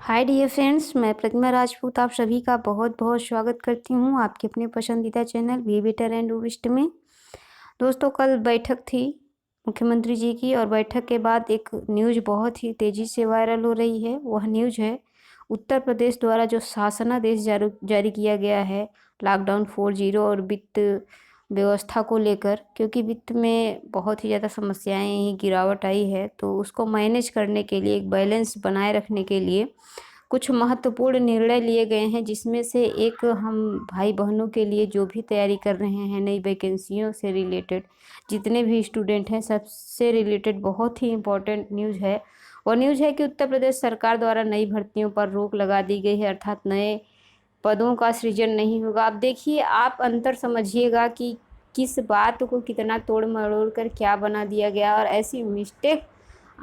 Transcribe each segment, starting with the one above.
Hi dear friends, मैं प्रतिमा राजपूत आप सभी का बहुत बहुत स्वागत करती हूँ आपके अपने पसंदीदा चैनल वी बेटर एंड विस्ट में। दोस्तों, कल बैठक थी मुख्यमंत्री जी की और बैठक के बाद एक न्यूज़ बहुत ही तेज़ी से वायरल हो रही है। वह न्यूज़ है उत्तर प्रदेश द्वारा जो शासनादेश जारी किया गया है लॉकडाउन 4.0 और वित्त व्यवस्था को लेकर, क्योंकि वित्त में बहुत ही ज़्यादा समस्याएं ही गिरावट आई है, तो उसको मैनेज करने के लिए, एक बैलेंस बनाए रखने के लिए कुछ महत्वपूर्ण निर्णय लिए गए हैं, जिसमें से एक हम भाई बहनों के लिए जो भी तैयारी कर रहे हैं नई वैकेंसियों से रिलेटेड, जितने भी स्टूडेंट हैं सबसे रिलेटेड बहुत ही इम्पोर्टेंट न्यूज़ है। और न्यूज़ है कि उत्तर प्रदेश सरकार द्वारा नई भर्तियों पर रोक लगा दी गई है, अर्थात नए पदों का सृजन नहीं होगा। अब देखिए, आप अंतर समझिएगा कि किस बात को कितना तोड़ मरोड़ कर क्या बना दिया गया, और ऐसी मिस्टेक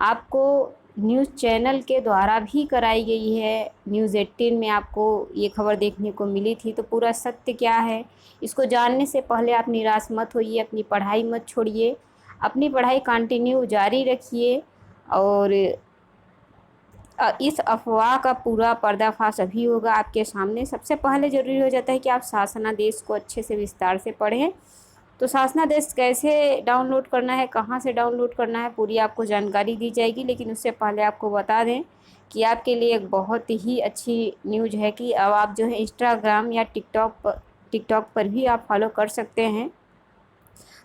आपको न्यूज़ चैनल के द्वारा भी कराई गई है। न्यूज़ 18 में आपको ये खबर देखने को मिली थी। तो पूरा सत्य क्या है, इसको जानने से पहले आप निराश मत होइए, अपनी पढ़ाई मत छोड़िए, अपनी पढ़ाई कंटिन्यू जारी रखिए। और इस अफवाह का पूरा पर्दाफाश अभी होगा आपके सामने। सबसे पहले ज़रूरी हो जाता है कि आप शासनादेश को अच्छे से विस्तार से पढ़ें। तो शासनादेश कैसे डाउनलोड करना है, कहाँ से डाउनलोड करना है, पूरी आपको जानकारी दी जाएगी। लेकिन उससे पहले आपको बता दें कि आपके लिए एक बहुत ही अच्छी न्यूज़ है कि अब आप जो है इंस्टाग्राम या टिकटॉक पर भी आप फॉलो कर सकते हैं।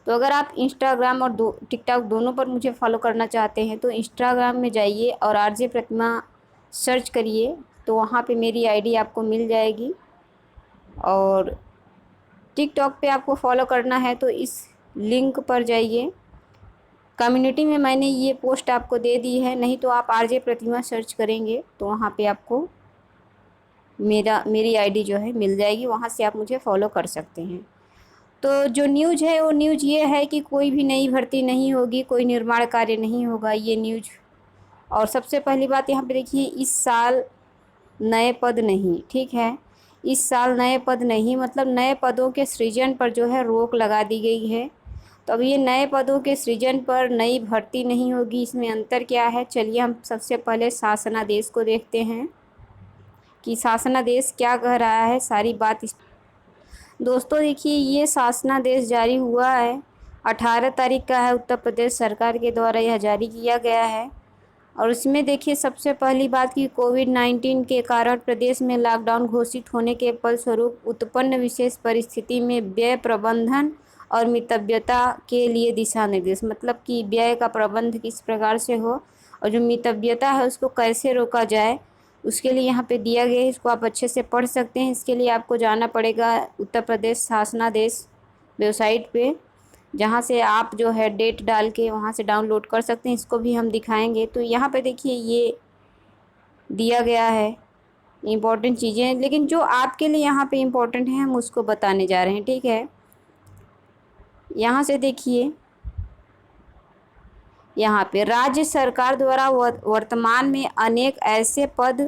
तो अगर आप इंस्टाग्राम और टिकटॉक दोनों पर मुझे फॉलो करना चाहते हैं तो इंस्टाग्राम में जाइए और आरजे प्रतिमा सर्च करिए, तो वहाँ पे मेरी आईडी आपको मिल जाएगी। और टिकटॉक पे आपको फॉलो करना है तो इस लिंक पर जाइए, कम्युनिटी में मैंने ये पोस्ट आपको दे दी है। नहीं तो आप आरजे प्रतिमा सर्च करेंगे तो वहाँ पे आपको मेरी आईडी जो है मिल जाएगी, वहाँ से आप मुझे फॉलो कर सकते हैं। तो जो न्यूज़ है वो न्यूज़ ये है कि कोई भी नई भर्ती नहीं होगी, कोई निर्माण कार्य नहीं होगा, ये न्यूज़। और सबसे पहली बात यहाँ पे देखिए, इस साल नए पद नहीं, ठीक है, इस साल नए पद नहीं, मतलब नए पदों के सृजन पर जो है रोक लगा दी गई है। तो अब ये नए पदों के सृजन पर नई भर्ती नहीं होगी, इसमें अंतर क्या है, चलिए हम सबसे पहले शासनादेश को देखते हैं कि शासनादेश क्या कह रहा है। सारी बात दोस्तों देखिए, ये शासनादेश जारी हुआ है 18 तारीख का है, उत्तर प्रदेश सरकार के द्वारा यह जारी किया गया है। और इसमें देखिए, सबसे पहली बात कि कोविड-19 के कारण प्रदेश में लॉकडाउन घोषित होने के फलस्वरूप उत्पन्न विशेष परिस्थिति में व्यय प्रबंधन और मितव्ययता के लिए दिशा निर्देश, मतलब कि व्यय का प्रबंध किस प्रकार से हो और जो मितव्ययता है उसको कैसे रोका जाए, उसके लिए यहाँ पे दिया गया है। इसको आप अच्छे से पढ़ सकते हैं। इसके लिए आपको जाना पड़ेगा उत्तर प्रदेश शासनादेश वेबसाइट पे, जहाँ से आप जो है डेट डाल के वहाँ से डाउनलोड कर सकते हैं। इसको भी हम दिखाएंगे। तो यहाँ पे देखिए, ये दिया गया है इम्पोर्टेंट चीज़ें, लेकिन जो आपके लिए यहाँ पे इम्पोर्टेंट है हम उसको बताने जा रहे हैं, ठीक है। यहाँ से देखिए, यहाँ पे राज्य सरकार द्वारा वर्तमान में अनेक ऐसे पद,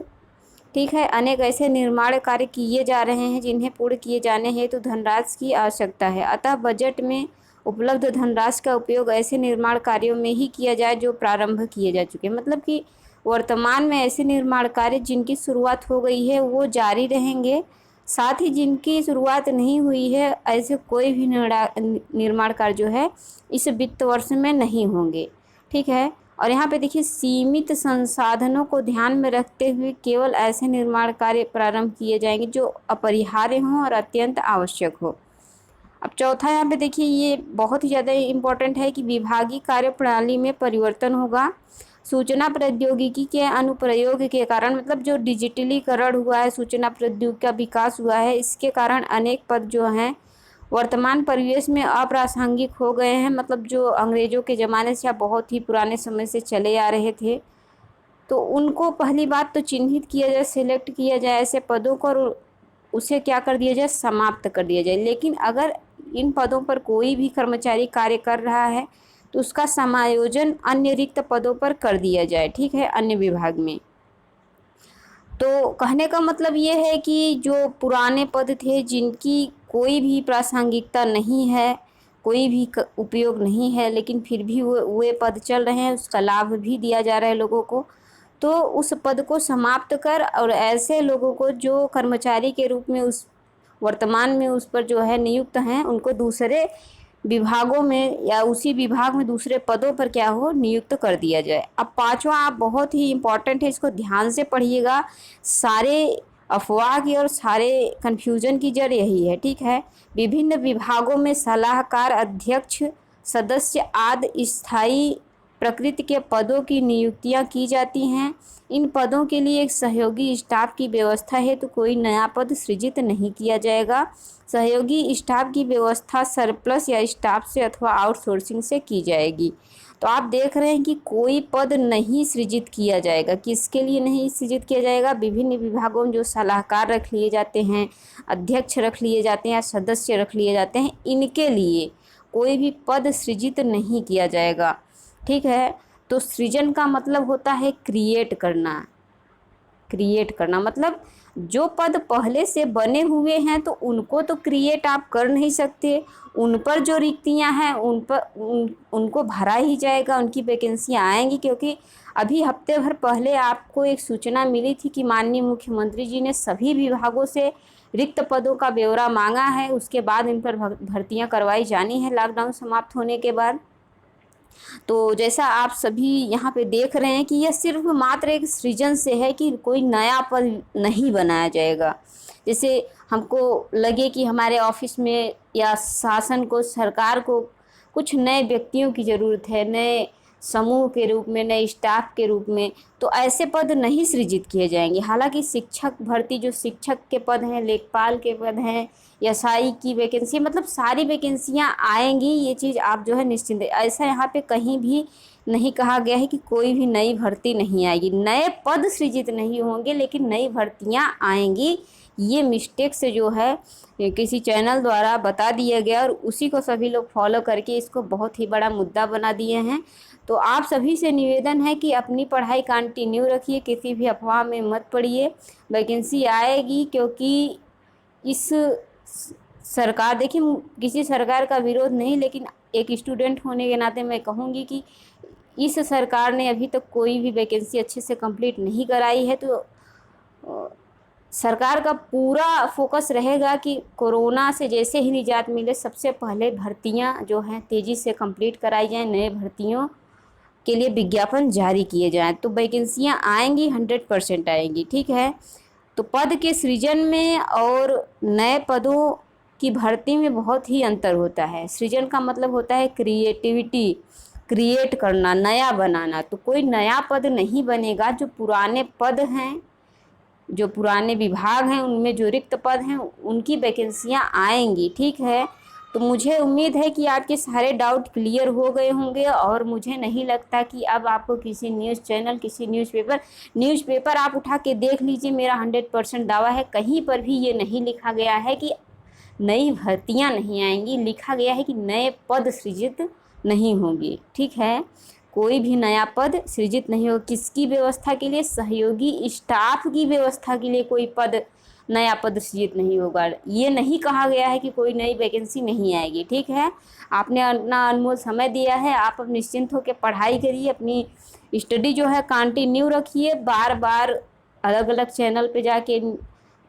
ठीक है, अनेक ऐसे निर्माण कार्य किए जा रहे हैं जिन्हें पूर्ण किए जाने हेतु धनराशि की आवश्यकता है। अतः बजट में उपलब्ध धनराशि का उपयोग ऐसे निर्माण कार्यों में ही किया जाए जो प्रारंभ किए जा चुके हैं। मतलब कि वर्तमान में ऐसे निर्माण कार्य जिनकी शुरुआत हो गई है वो जारी रहेंगे, साथ ही जिनकी शुरुआत नहीं हुई है ऐसे कोई भी निर्माण कार्य जो है इस वित्त वर्ष में नहीं होंगे, ठीक है। और यहाँ पे देखिए, सीमित संसाधनों को ध्यान में रखते हुए केवल ऐसे निर्माण कार्य प्रारंभ किए जाएंगे जो अपरिहार्य हों और अत्यंत आवश्यक हो। अब चौथा यहाँ पे देखिए, ये बहुत ही ज़्यादा इम्पोर्टेंट है कि विभागीय कार्य प्रणाली में परिवर्तन होगा। सूचना प्रौद्योगिकी के अनुप्रयोग के कारण, मतलब जो डिजिटलीकरण हुआ है, सूचना प्रौद्योगिकी का विकास हुआ है, इसके कारण अनेक पद जो हैं वर्तमान परिवेश में अप्रासंगिक हो गए हैं। मतलब जो अंग्रेज़ों के ज़माने से या बहुत ही पुराने समय से चले आ रहे थे, तो उनको पहली बात तो चिन्हित किया जाए, सिलेक्ट किया जाए ऐसे पदों को, और उसे क्या कर दिया जाए, समाप्त कर दिया जाए। लेकिन अगर इन पदों पर कोई भी कर्मचारी कार्य कर रहा है तो उसका समायोजन अन्य रिक्त पदों पर कर दिया जाए, ठीक है, अन्य विभाग में। तो कहने का मतलब ये है कि जो पुराने पद थे जिनकी कोई भी प्रासंगिकता नहीं है, कोई भी उपयोग नहीं है, लेकिन फिर भी वो पद चल रहे हैं, उसका लाभ भी दिया जा रहा है लोगों को, तो उस पद को समाप्त कर और ऐसे लोगों को जो कर्मचारी के रूप में उस वर्तमान में उस पर जो है नियुक्त हैं, उनको दूसरे विभागों में या उसी विभाग में दूसरे पदों पर क्या हो, नियुक्त कर दिया जाए। अब पांचवा आप बहुत ही इम्पॉर्टेंट है, इसको ध्यान से पढ़िएगा। सारे अफवाह की और सारे कन्फ्यूजन की जड़ यही है, ठीक है। विभिन्न विभागों में सलाहकार, अध्यक्ष, सदस्य आदि स्थायी प्रकृति के पदों की नियुक्तियां की जाती हैं। इन पदों के लिए एक सहयोगी स्टाफ की व्यवस्था है, तो कोई नया पद सृजित नहीं किया जाएगा। सहयोगी स्टाफ की व्यवस्था सरप्लस या स्टाफ से अथवा आउटसोर्सिंग से की जाएगी। तो आप देख रहे हैं कि कोई पद नहीं सृजित किया जाएगा। किसके लिए नहीं सृजित किया जाएगा? विभिन्न विभागों में जो सलाहकार रख लिए जाते हैं, अध्यक्ष रख लिए जाते हैं या सदस्य रख लिए जाते हैं, इनके लिए कोई भी पद सृजित नहीं किया जाएगा, ठीक है। तो सृजन का मतलब होता है क्रिएट करना। क्रिएट करना मतलब जो पद पहले से बने हुए हैं तो उनको तो क्रिएट आप कर नहीं सकते, उन पर जो रिक्तियां हैं उनको भरा ही जाएगा, उनकी वैकेंसियां आएंगी। क्योंकि अभी हफ्ते भर पहले आपको एक सूचना मिली थी कि माननीय मुख्यमंत्री जी ने सभी विभागों से रिक्त पदों का ब्यौरा मांगा है, उसके बाद इन पर भर्तियां करवाई जानी है लॉकडाउन समाप्त होने के बाद। तो जैसा आप सभी यहाँ पे देख रहे हैं कि यह सिर्फ मात्र एक सृजन से है कि कोई नया पद नहीं बनाया जाएगा। जैसे हमको लगे कि हमारे ऑफिस में या शासन को, सरकार को कुछ नए व्यक्तियों की ज़रूरत है, नए समूह के रूप में, नए स्टाफ के रूप में, तो ऐसे पद नहीं सृजित किए जाएंगे। हालांकि शिक्षक भर्ती, जो शिक्षक के पद हैं, लेखपाल के पद हैं, एसआई की वैकेंसी, मतलब सारी वैकेंसियां आएंगी, ये चीज़ आप जो है निश्चिंत। ऐसा यहाँ पे कहीं भी नहीं कहा गया है कि कोई भी नई भर्ती नहीं आएगी। नए पद सृजित नहीं होंगे लेकिन नई भर्तियां आएंगी। ये मिस्टेक से जो है किसी चैनल द्वारा बता दिया गया और उसी को सभी लोग फॉलो करके इसको बहुत ही बड़ा मुद्दा बना दिए हैं। तो आप सभी से निवेदन है कि अपनी पढ़ाई कंटिन्यू रखिए, किसी भी अफवाह में मत पड़िए। वैकेंसी आएगी, क्योंकि इस सरकार, देखिए किसी सरकार का विरोध नहीं, लेकिन एक स्टूडेंट होने के नाते मैं कहूँगी कि इस सरकार ने अभी तक कोई भी वैकेंसी अच्छे से कंप्लीट नहीं कराई है। तो सरकार का पूरा फोकस रहेगा कि कोरोना से जैसे ही निजात मिले, सबसे पहले भर्तियां जो हैं तेज़ी से कंप्लीट कराई जाएं, नए भर्तियों के लिए विज्ञापन जारी किए जाएं। तो वैकेंसियां आएंगी, 100% आएंगी, ठीक है। तो पद के सृजन में और नए पदों की भर्ती में बहुत ही अंतर होता है। सृजन का मतलब होता है क्रिएटिविटी, क्रिएट करना, नया बनाना। तो कोई नया पद नहीं बनेगा। जो पुराने पद हैं, जो पुराने विभाग हैं, उनमें जो रिक्त पद हैं उनकी वैकेंसियां आएंगी, ठीक है। तो मुझे उम्मीद है कि आपके सारे डाउट क्लियर हो गए होंगे और मुझे नहीं लगता कि अब आपको किसी न्यूज़ चैनल, किसी न्यूज़पेपर आप उठा के देख लीजिए, मेरा 100% दावा है, कहीं पर भी ये नहीं लिखा गया है कि नई भर्तियां नहीं आएंगी। लिखा गया है कि नए पद सृजित नहीं होंगे, ठीक है। कोई भी नया पद सृजित नहीं हो। किसकी व्यवस्था के लिए? सहयोगी स्टाफ की व्यवस्था के लिए कोई पद, नया पद सृजित नहीं होगा। ये नहीं कहा गया है कि कोई नई वैकेंसी नहीं आएगी, ठीक है। आपने अपना अनमोल समय दिया है, आप अब निश्चिंत होकर पढ़ाई करिए, अपनी स्टडी जो है कंटिन्यू रखिए। बार बार अलग अलग चैनल पे जाके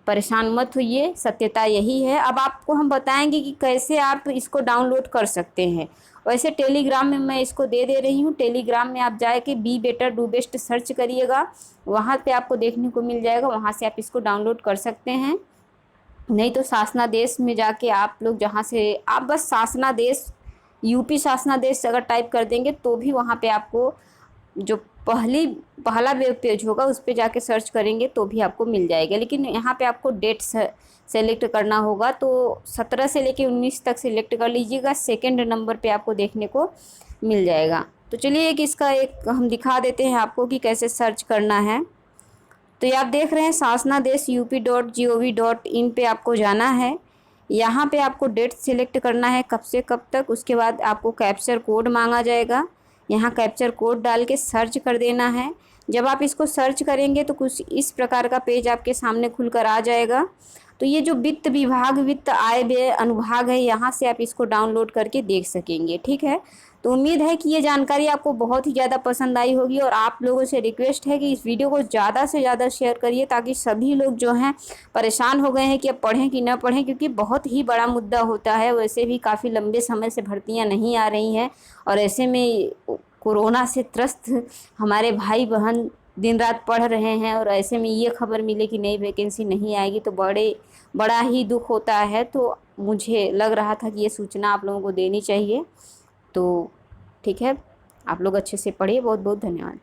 परेशान मत होइए, सत्यता यही है। अब आपको हम बताएंगे कि कैसे आप इसको डाउनलोड कर सकते हैं। वैसे टेलीग्राम में मैं इसको दे रही हूँ। टेलीग्राम में आप जाके be better do best search करिएगा, वहाँ पे आपको देखने को मिल जाएगा, वहाँ से आप इसको डाउनलोड कर सकते हैं। नहीं तो शासनादेश में जाके आप लोग, जहाँ से आप बस शासनादेश, यूपी शासनादेश अगर टाइप कर देंगे तो भी वहाँ पे आपको जो पहला वेब पेज होगा उस पे जाके सर्च करेंगे तो भी आपको मिल जाएगा। लेकिन यहाँ पे आपको डेट सेलेक्ट करना होगा, तो 17 से लेके 19 तक सेलेक्ट कर लीजिएगा। सेकंड नंबर पे आपको देखने को मिल जाएगा। तो चलिए इसका एक हम दिखा देते हैं आपको कि कैसे सर्च करना है। तो ये आप देख रहे हैं शासनादेश up.gov.in पे आपको जाना है। यहाँ पे आपको डेट सिलेक्ट करना है, कब से कब तक। उसके बाद आपको कैप्चर कोड मांगा जाएगा, यहाँ कैप्चर कोड डाल के सर्च कर देना है। जब आप इसको सर्च करेंगे तो कुछ इस प्रकार का पेज आपके सामने खुलकर आ जाएगा। तो ये जो वित्त विभाग, वित्त आय व्यय अनुभाग है, यहाँ से आप इसको डाउनलोड करके देख सकेंगे, ठीक है। तो उम्मीद है कि ये जानकारी आपको बहुत ही ज़्यादा पसंद आई होगी, और आप लोगों से रिक्वेस्ट है कि इस वीडियो को ज़्यादा से ज़्यादा शेयर करिए, ताकि सभी लोग जो हैं परेशान हो गए हैं कि अब पढ़ें कि ना पढ़ें, क्योंकि बहुत ही बड़ा मुद्दा होता है। वैसे भी काफ़ी लंबे समय से भर्तियाँ नहीं आ रही हैं, और ऐसे में कोरोना से त्रस्त हमारे भाई बहन दिन रात पढ़ रहे हैं, और ऐसे में ये खबर मिले कि नई वैकेंसी नहीं आएगी तो बड़ा ही दुख होता है। तो मुझे लग रहा था कि ये सूचना आप लोगों को देनी चाहिए। तो ठीक है, आप लोग अच्छे से पढ़िए। बहुत बहुत धन्यवाद।